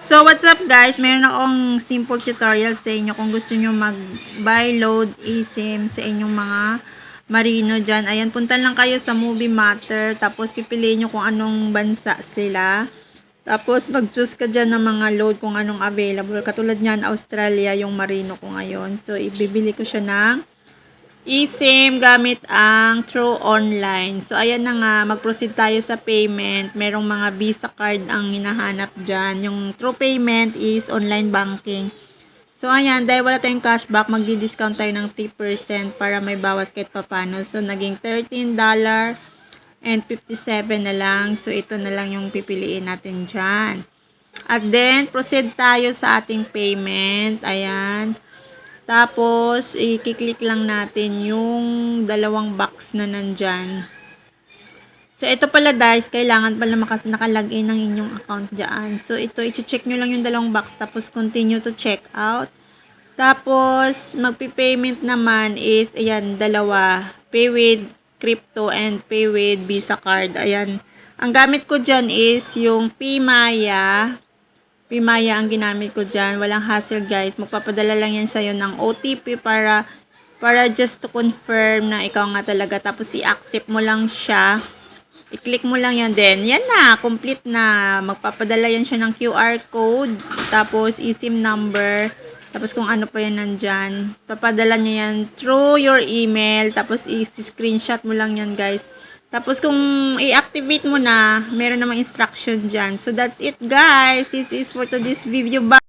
So, what's up guys? Meron akong simple tutorial sa inyo kung gusto nyo mag-buy, load, eSIM sa inyong mga marino dyan. Ayan, punta lang kayo sa Movie Matter. Tapos, pipiliin nyo kung anong bansa sila. Tapos, mag-choose ka dyan ng mga load kung anong available. Katulad nyan, Australia yung marino ko ngayon. So, ibibili ko siya ng eSIM gamit ang True Online. So, ayan na nga, mag-proceed tayo sa payment. Merong mga Visa card ang hinahanap dyan. Yung True Payment is online banking. So, ayan, dahil wala tayong cashback, magdi-discount tayo ng 3% para may bawas kahit papano. So, naging $13.57 na lang. So, ito na lang yung pipiliin natin dyan. At then, proceed tayo sa ating payment. Ayan. Tapos, i-click lang natin yung dalawang box na nandyan. So, ito pala guys, kailangan pala nakalagin ng inyong account dyan. So, ito, i-check nyo lang yung dalawang box, tapos continue to check out. Tapos, magpi-payment naman is, ayan, dalawa. Pay with crypto and pay with Visa card. Ayan. Ang gamit ko dyan is yung PMaya. Pimaya ang ginamit ko dyan. Walang hassle guys. Magpapadala lang yan sa'yo ng OTP para just to confirm na ikaw nga talaga. Tapos i-accept mo lang siya. I-click mo lang yan din. Yan na. Complete na. Magpapadala yan siya ng QR code. Tapos eSIM number. Tapos kung ano pa yan nandyan. Papadala niya yan through your email. Tapos i-screenshot mo lang yan guys. Tapos kung i-activate mo na, meron namang instruction dyan. So that's it guys. This is for today's video. Bye!